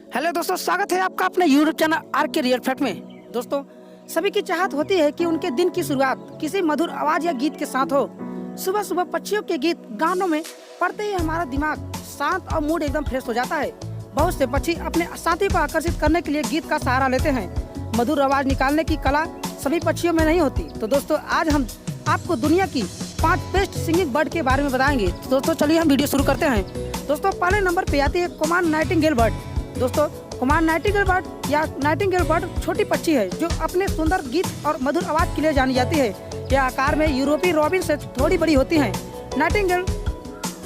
Hello दोस्तों, स्वागत है आपका अपने यूट्यूब चैनल आर के रियल फैक्ट में। दोस्तों, सभी की चाहत होती है कि उनके दिन की शुरुआत किसी मधुर आवाज या गीत के साथ हो। सुबह सुबह पक्षियों के गीत गानों में पड़ते ही हमारा दिमाग शांत और मूड एकदम फ्रेश हो जाता है। बहुत से पक्षी अपने साथी को आकर्षित करने के लिए गीत का सहारा लेते हैं। मधुर आवाज निकालने की कला सभी पक्षियों में नहीं होती। तो दोस्तों, आज हम आपको दुनिया की 5 बेस्ट सिंगिंग बर्ड के बारे में बताएंगे। तो दोस्तों, चलिए हम वीडियो शुरू करते हैं। दोस्तों, पहले नंबर पे आती है कोमान नाइटिंगेल बर्ड। दोस्तों, कोमान नाइटिंगेल बर्ड या नाइटिंगेल बर्ड छोटी पक्षी है जो अपने सुंदर गीत और मधुर आवाज के लिए जानी जाती है। यह आकार में यूरोपीय रॉबिन से थोड़ी बड़ी होती है। नाइटिंगेल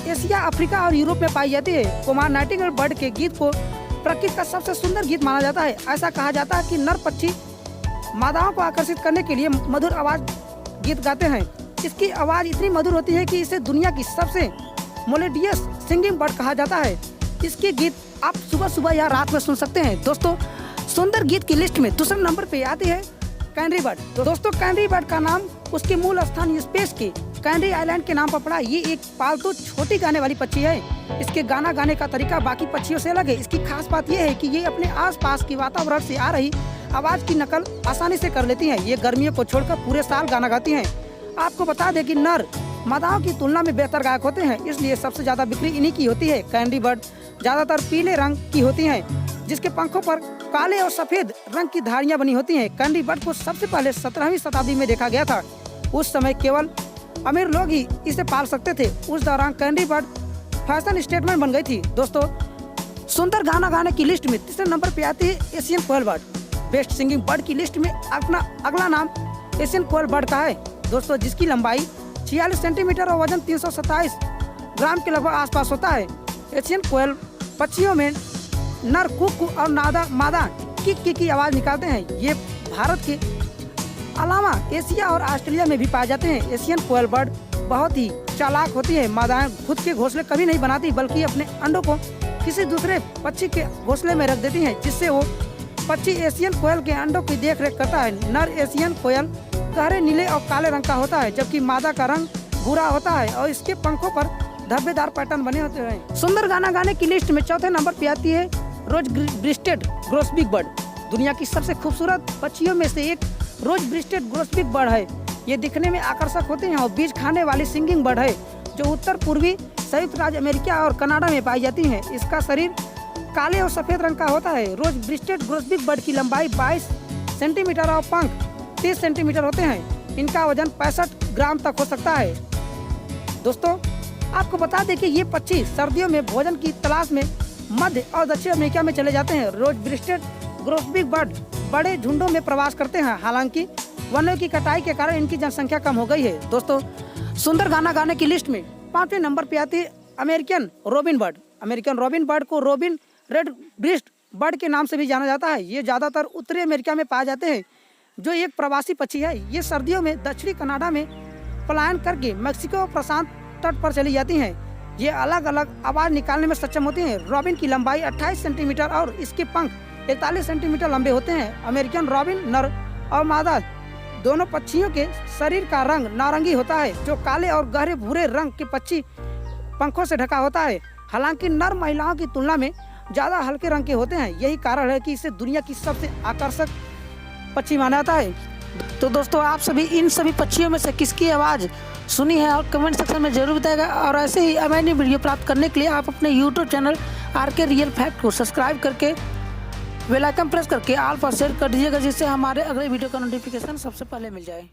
एशिया, अफ्रीका और यूरोप में पाई जाती है। कोमान नाइटिंगेल बर्ड के गीत को प्रकृति का सबसे सुंदर गीत माना जाता है। ऐसा कहा जाता है कि नर पक्षी मादाओं को आकर्षित करने के लिए मधुर आवाज गीत गाते हैं। इसकी आवाज इतनी मधुर होती है कि इसे दुनिया की सबसे मेलोडियस सिंगिंग बर्ड कहा जाता है। इसके गीत आप सुबह सुबह या रात में सुन सकते हैं। दोस्तों, सुंदर गीत की लिस्ट में दूसरे नंबर पे आती है कैनरी बर्ड। तो दोस्तों, कैनरी बर्ड का नाम उसके मूल स्थान स्पेस के कैनरी आइलैंड के नाम पर पड़ा। ये एक पालतू छोटी गाने वाली पक्षी है। इसके गाना गाने का तरीका बाकी पक्षियों से अलग है। इसकी खास बात यह है कि ये अपने आसपास की वातावरण से आ रही आवाज की नकल आसानी से कर लेती हैं। ये गर्मियों को छोड़कर पूरे साल गाना गाती हैं। आपको बता दें कि नर मादाओं की तुलना में बेहतर गायक होते हैं, इसलिए सबसे ज्यादा बिक्री इन्हीं की होती है। कैनरी बर्ड ज्यादातर पीले रंग की होती हैं, जिसके पंखों पर काले और सफेद रंग की धारियां बनी होती हैं। कैनरी बर्ड को सबसे पहले 17वीं शताब्दी में देखा गया था। उस समय केवल अमीर लोग ही इसे पाल सकते थे। उस दौरान कैनरी बर्ड फैशन स्टेटमेंट बन गई थी। दोस्तों, सुंदर गाना गाने की लिस्ट में तीसरे नंबर पे आती है एशियन कोयल बर्ड। बेस्ट सिंगिंग बर्ड की लिस्ट में अपना अगला नाम एशियन कोयल बर्ड का है। दोस्तों, जिसकी लंबाई 46 सेंटीमीटर और वजन 327 ग्राम के लगभग आसपास होता है। एशियन कोयल पक्षियों में नर कुकू और मादा किक की आवाज निकालते हैं। ये भारत के अलावा एशिया और ऑस्ट्रेलिया में भी पाए जाते हैं। एशियन कोयल बर्ड बहुत ही चालाक होती है। मादाएं खुद के घोंसले कभी नहीं बनाती, बल्कि अपने अंडों को किसी दूसरे पक्षी के घोंसले में रख देती हैं, जिससे वो पक्षी एशियन कोयल के अंडों की देखरेख करता है। नर एशियन कोयल गहरे नीले और काले रंग का होता है, जबकि मादा का रंग भूरा होता है और इसके पंखों पर धब्बेदार पैटर्न बने होते हैं। सुंदर गाना गाने की लिस्ट में चौथे नंबर पे आती है रोज ब्रिस्टेड ग्रोसबिक बर्ड। दुनिया की सबसे खूबसूरत पक्षियों में से एक रोज ब्रिस्टेड ग्रोसबिक बर्ड है। ये दिखने में आकर्षक होते हैं और बीज खाने वाली सिंगिंग बर्ड है, जो उत्तर पूर्वी संयुक्त राज्य अमेरिका और कनाडा में पाई जाती है। इसका शरीर काले और सफेद रंग का होता है। रोज ब्रिस्टेड ग्रोसबिक बर्ड की लंबाई 22 सेंटीमीटर और पंख 30 सेंटीमीटर होते हैं। इनका वजन 65 ग्राम तक हो सकता है। दोस्तों, आपको बता दें कि ये पक्षी सर्दियों में भोजन की तलाश में मध्य और दक्षिण अमेरिका में चले जाते हैं। रोज ब्रिस्टेड ग्रोसबिक बर्ड बड़े झुंडों में प्रवास करते हैं। हालांकि वनों की कटाई के कारण इनकी जनसंख्या कम हो गई है। दोस्तों, सुंदर गाना गाने की लिस्ट में 5वें नंबर पे आती है American robin bird. American robin bird को रॉबिन रेड ब्रिस्ट बर्ड के नाम से भी जाना जाता है। ये ज्यादातर उत्तरी अमेरिका में पाए जाते हैं, जो एक प्रवासी पक्षी है। ये सर्दियों में दक्षिणी कनाडा में पलायन करके मेक्सिको और प्रशांत तट पर चली जाती हैं। ये अलग अलग आवाज निकालने में सक्षम होती हैं। रॉबिन की लंबाई 28 सेंटीमीटर और इसके पंख 41 सेंटीमीटर लंबे होते हैं। अमेरिकन रॉबिन नर और मादा दोनों पक्षियों के शरीर का रंग नारंगी होता है, जो काले और गहरे भूरे रंग के पक्षी पंखों से ढका होता है। हालांकि नर महिलाओं की तुलना में ज्यादा हल्के रंग के होते हैं। यही कारण है कि इसे दुनिया की सबसे आकर्षक पक्षी माना जाता है। तो दोस्तों, आप सभी इन सभी पक्षियों में से किसकी आवाज़ सुनी है और कमेंट सेक्शन में जरूर बताएगा। और ऐसे ही अमेजिंग वीडियो प्राप्त करने के लिए आप अपने यूट्यूब चैनल आर के रियल फैक्ट को सब्सक्राइब करके बेल आइकन प्रेस करके ऑल पर शेयर कर दीजिएगा, जिससे हमारे अगले वीडियो का नोटिफिकेशन सबसे पहले मिल जाए।